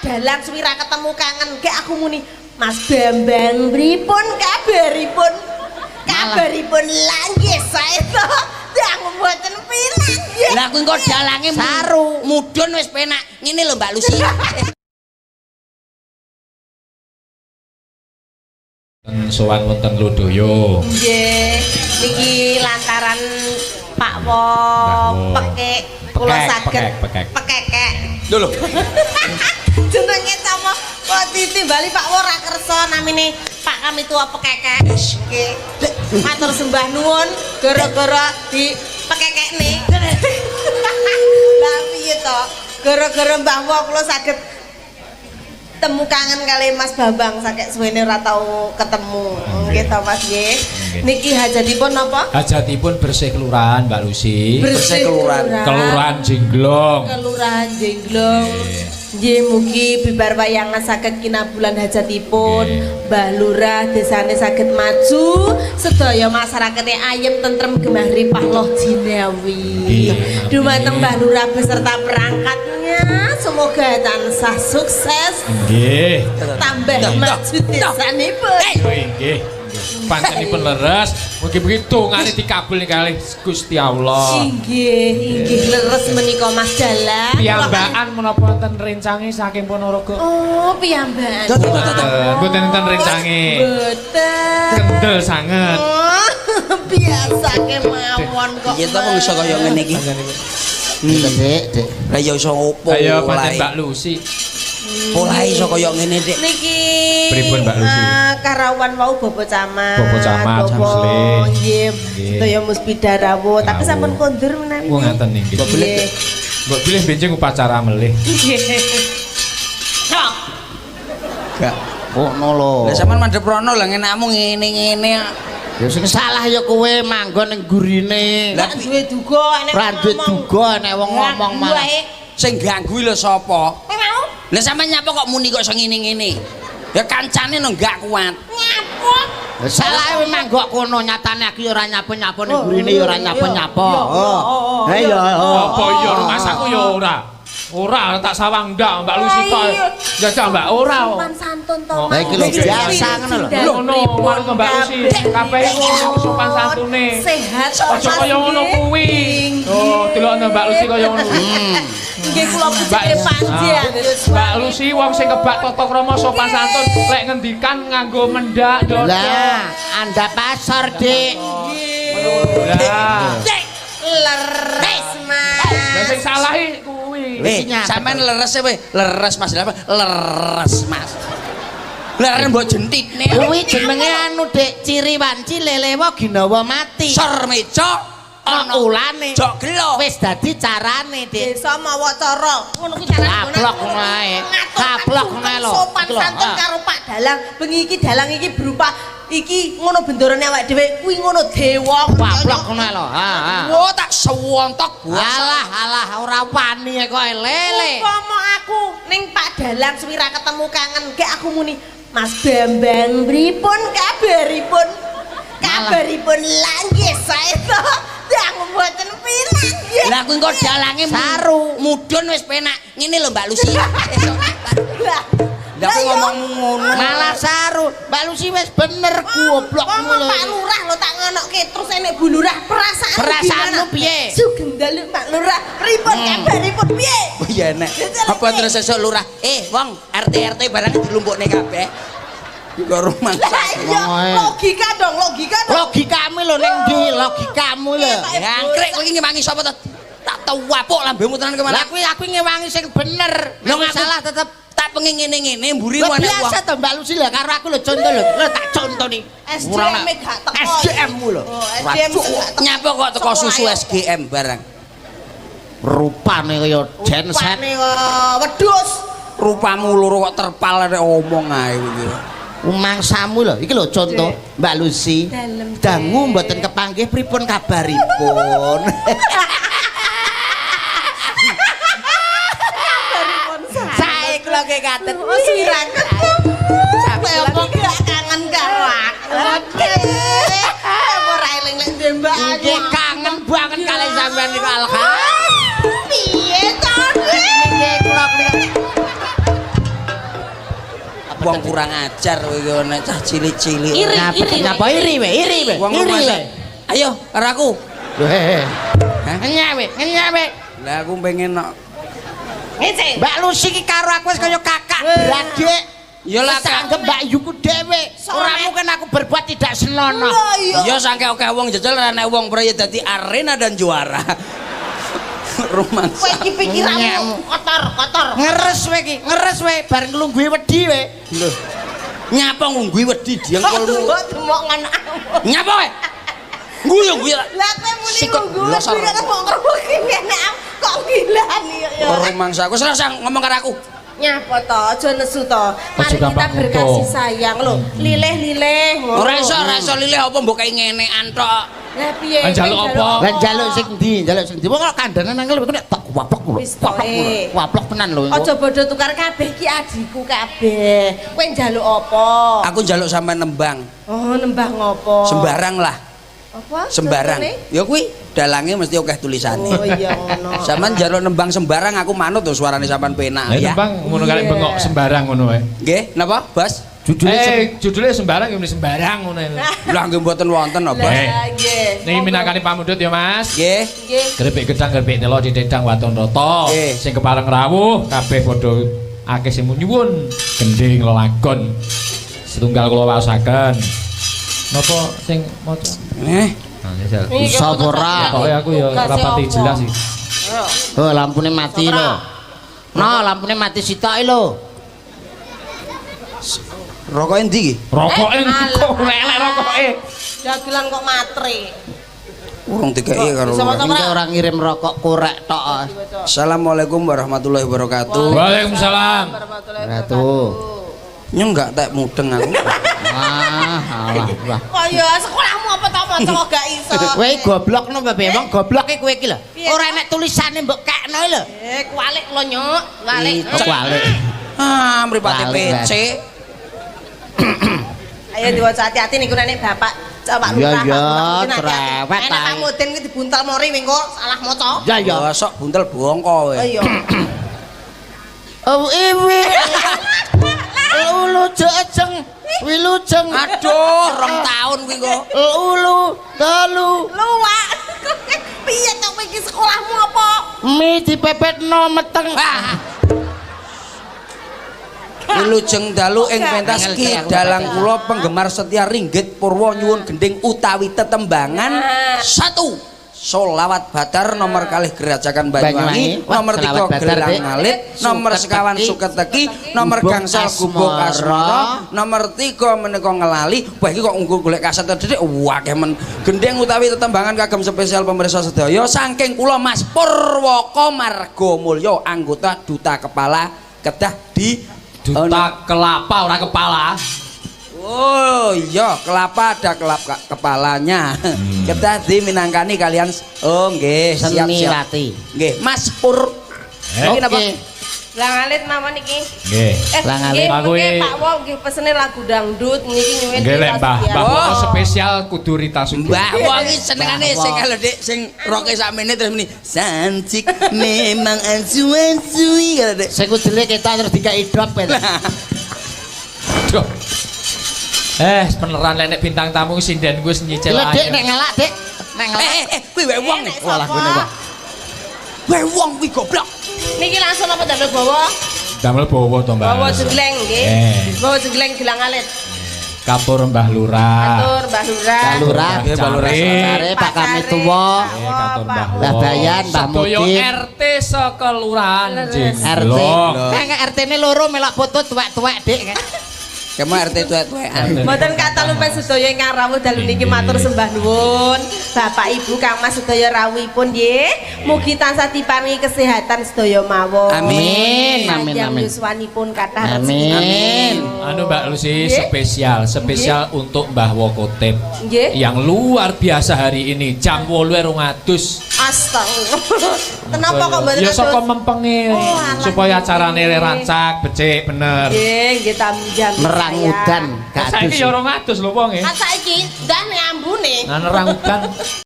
dalang suwi ra ketemu kangen gek aku muni Mas Bambang pripun kabaripun? Kabaripun langgih sae to. Yang mboten pilang nggih. Lah kuwi engko dalange saru mudhun wis penak. Ngene lho Mbak Lucy. Sowan wonten Lodaya. Nggih, niki lantaran Pak Wo pekek kula saged pekekek. Lho. Jenenge sama kok ditimbali Pak Wo ra kersa namine Pak kami tua pekekek. Nggih. Matur sembah nuwun gara-gara di pekekekne. Lah piye to? Gara-gara Mbah Wo kula saged temu kangen kali Mas Bambang sakek suwene ora tau ketemu. Nggih to Mas nggih. Niki hajatipun napa? Hajatipun bersih kelurahan Mbak Lucy. Bersih kelurahan. Kelurahan Jenglong. Kelurahan Jenglong. Nggih mugi bibar wayangan saged kinabulan hajatipun. Mbah Lurah desane saged maju, sedaya masyarakate ayem tentrem gemah ripah loh jinawi. Dumateng Mbah Lurah beserta perangkatnya semoga tansah sukses. Nggih. Tambah maju desanipun. Nggih. Panjenipun leres, mugi-mugi dongane dikabul kalih Gusti Allah. Inggih leres menika Mas Dalang. Piyambakan menapa wonten rencange saking Ponorogo? Oh, piyambakan. Mboten enten rencange. Mboten. Kendel sanget. Oh, biasa kemawon kok. Iya to kok iso kaya ngene iki. Dik. Lah ya iso opo? Ayo pancen Mbak Lucy. Ora iso kaya ngene, Dik. Niki Pripun Mbak Lucy? Karawan wau Bapak Camat. Bapak Camat Jamsleh. Nggih. Sedaya Muspida rawuh, tapi sampun kondur menawi. Oh ngaten nggih. Mbok pilih benjing upacara melih. Nggih. Gak. Ngono lho. Lah sampean mandhep rono lah ngenakmu ngene-ngene. Ya sing salah ya kowe manggon ning gurine. Lah duwe duga nek Ora duwe duga nek wong ngomong malah. Sing ganggu lho sapa? Kowe mau? Lah sampean nyapa kok muni kok iso ngene-ngene? Ya kancane no gak kuat. Nyapuk. Salah kowe manggok kono nyatane aku ya ora nyapa-nyapa ning gurine ya ora nyapa-nyapa. Ha iya. Apa iya masaku ya ora. Ora tak sawang ndak Mbak Lucy kok. Jajal Mbak ora. Sopan santun to. Lah iki lho biasa ngono lho. Ngono marang Mbak Lucy. Kabeh iku sopan santune. Sehat Aja kaya ngono kuwi. Oh, delokno Mbak Lucy kaya ngono. Nggih kula pucike panjenengan. Mbak Lucy wong sing kebak tata krama sopan santun lek ngendikan nganggo mendak dodo. Lah, Anda pasar, Dik. Lah. Leres Mas. Lah sing salah kuwi. Sampean leres we. Leres Mas. Leres Mas. Lah mbok jentitne. Kuwi jenenge anu, Dik, ciri wanci lelewa ginawa mati. Sor meja Ana ulane. Jok gelo. Wis dadi carane, Dik. Desa mawa cara. Ngono kuwi carane. Kaplok ngono ae. Kaplok ngono ae lho. Sopan santun karo Pak Dalang. Bengi iki dalang iki berupa iki ngono bendarane awake dhewe kuwi ngono dewa. Kaplok ngono ae lho. Wo tak sewontok Alah ora wani kok lele. Umpama aku ning Pak Dalang suwi ra ketemu kangen gek aku muni Mas Bambang pripun kabaripun? Kabaripun langgih sae to. Yang mboten pilang nggih. Lah kuwi engko dalange saru mudhun wis penak. Ngene lho Mbak Lucy. Lah Lah kok ngomong ngono. Malah saru. Mbak Lucy wis bener goblok ngono. Pak Lurah lo tak ngonokke terus enek Bu Lurah perasaan. Perasaanmu piye? Sugeng dalu Pak Lurah. Pripun kabaripun piye? Oh iya nek. Apa terus sesuk lurah? Wong RT barang dilumpukne kabeh. Kok rumah. Lah iya logika dong, logika dong. Logikamu lho ning ndi? Logikamu lho. Angkrek kowe iki ngewangi sapa to? Tak tuwapuk lambemu tenan kemana. Lah kuwi aku ngewangi sing bener. Lho Nek salah tetep tak pengen ngene-ngene mburimu Lah anak biasa to Mbak Lucy lho karo aku lho contoh lho. Lho tak contoni. SDM gak teko. SDM-mu lho. Oh, SDM gak teko. nyapa kok teko susu SGM barang. Rupane kaya genset. Rupane wedhus. Rupamu loro kok terpal nek omong ae iki. Mangsamu lho, iki lho contoh Mbak Lucy. Dangu mboten kepanggih pripun kabaripun. Sae kula ge katen sirang. Sampe opo gak kangen karo aku. Ora eling-eling Mbak. Nggih kangen banget kali sampean niku alhamdulillah. Piye to? Nggih kula wong kurang ajar kowe iki nek cah cilik-cilik. Ngapa iri we? Wong Iri masa- we. Ayo karo aku. Lho he. Hah? Ngenyek we. Lah aku pengen nok. Ngece. Mbak Lucy ki karo aku wis kaya kakak beradik. Ya lah Wis anggap Mbak Yuku dhewe. Ora mungkin aku berbuat tidak senonoh. Lah iya. Ya sangke akeh wong jajal ra nek wong praya dadi arena dan juara. Kowe Romansa. iki pikiranmu kotor. Ngeres we ki, ngeres we bareng nglungguhi wedi we. Lho. Nyapa ngunggui wedi diengkolmu. Kok demok ngono. Nyapa kowe? Guyu guyu. Lah kowe muni Sikut nunggu losor. kan mau ngerugi kene kok gilani ya. Romangsa aku selesai ngomong karo aku. Nyapa to, aja nesu to. Mari kita gampang berkasih ngutuk. sayang lho. Lileh-lileh ngono. Ora iso lilih apa mbok kae ngenekan tok. Lah piye? Njaluk apa? Lan njaluk sing ndi? Njaluk sing ndi? Wong kok kandangan nangkel kok nek tak waplok lho. Wis to, eh. Waplok tenan lho. Aja bodo tukar kabeh ki adikku kabeh. Kowe njaluk apa? Aku njaluk sampe nembang. Oh, nembah ngopo? Sembarang lah, Apa? sembarang. Contohnya? Ya kuwi dalange mesti akeh tulisane. Oh iya ngono. Sampeyan njaluk nembang sembarang aku manut to suarane sampean penak Ya ya. tembang ngono kali Iya. bengok sembarang ngono wae. Nggih, napa, Bos? Judulnya sembarang ya sembarang ngono. Lah nggih mboten wonten apa. Lah nggih. Niki minangkani pamundhut ya Mas. Nggih. Nggih. Grepek gedang grepek telo didedang waton rata. Nggih. Sing kepareng rawuh kabeh padha akeh sing nyuwun gending lelagon. Setunggal kula waosaken. Napa sing maca? Nah, jajal. Bisa apa ora? Pokoke aku ya rapati jelas sih. Oh, lampune mati lho. No, lampune mati sitoke lho. Rokoke endi iki? Rokoke alah. kok lelek rokoke. Dagelan kok matri. Urung dikeki karo. Bisa maca Iki ora ngirim rokok korek tok. Assalamualaikum warahmatullahi wabarakatuh. Waalaikumsalam. Ratu. Nyenggak tak mudeng aku. Alah. Kok ya sekolahmu apa to maca kok gak iso. Kowe goblokno Babe, wong gobloke kowe iki lho. Piye? Ora enek tulisane mbok kekno lho. Kualik lo nyuk, kualik. Kok walik. Ah, mripate Balik, PC. Ayo diwaca hati-hati niku nek bapak Pak Iya, Lurah. iya, Pak Mudin hati-hati. cerewet, Enek Pak ae. Mudin ki dibuntal mori mengko salah maca. Ya ya. Ya sok buntel bongko kowe. Oh iya. Oh iwi. Ulu jejeng, wilujeng. Aduh, 2 tahun kuwi kok. Ulu telu. Luwak. Piye to kowe iki sekolahmu apa? Mi dipepetno meteng. Wilujeng dalu ing pentas Angel, ki aku dalang baca. kula penggemar setia Ringgit Purwo nyuwun gending utawi tetembangan 1 Solawat Badar nomor kalih Gerajakan Banyuwangi, Wah, nomor 3 selawat Badar, Gelang Dik. Ngalit, nomor Suket sekawan Teki, Suket Teki, nomor Gubuk gangsal Gubuk Asmara, Asmara, nomor 3 menika ngelali. Wah iki kok nggo golek kaset Dik. Wah kemen gending utawi tetembangan kagem spesial pemirsa sedaya saking kula Mas Purwoko Margomulyo anggota Duta Kepala Kedah di Duta kelapa ora kepala. Oh iya, kelapa ada kepalanya. Kita diminangkani kalian. Oh nggih, siap Seni siap. Rati. Nggih, Mas Pur. Iki napa? Oke. Lah ngalit mawon iki. Nggih. Lah ngalit. Nggih, Pak kuwi. mengke Pak Wong nggih pesene lagu dangdut niki nyuwun. Nggih lek Mbah, Mbah Oh. Wono spesial kudu Rita Sugih. Mbak wong iki senengane Mbah sing Wong. kalau Dik sing roke sakmene terus muni Santik memang asu-asui kalau Dik. Sing kudune kita terus dikai drop ya. Aduh. Beneran nek bintang tamu sinden wis nyicil Lha Dik ae. nek ngelak Dik. Nek ngelak. Kuwi wae wong nih. Walah ngene Pak. Wae wong kuwi goblok. Niki langsung apa damel bawa? Damel bawa to Mbah. Bawa jegleng nggih. Bawa jegleng gelang alit. Kapur Mbah Lurah. Atur Mbah Lurah. Mbah Lurah. Nggih, Mbah Lurah. Care Pak Kami tuwa. Nggih, katur Mbah Mbah Bayan, Mbah Sedaya Mudin. RT sekelurahan Leres. RT. Loh. Nek RT-ne loro melak foto tuwek-tuwek Dik. Kemo RT tuwek-tuwekan. Mboten kata lupa sedaya ingkang rawuh dalu niki matur sembah nuwun. Bapak Ibu Kang Mas sedaya rawuhipun nggih. Mugi tansah diparingi kesehatan sedaya mawon. Amin, amin, Panjang amin. yuswanipun kathah Amin. Amin. Anu Mbak Lucy Nggih. spesial untuk Mbah Wokotep Nggih. yang luar biasa hari ini jam 8.200. Astagfirullah. Kenapa kok mboten Ya saka adus? mempenge Oh, alah, supaya nggih. acarane rancak becik bener. Nggih, nggih jam Nerang udan gak Saiki adus. ya 200 lho wong e. Kan saiki ndah nek ambune. Nah nerang udan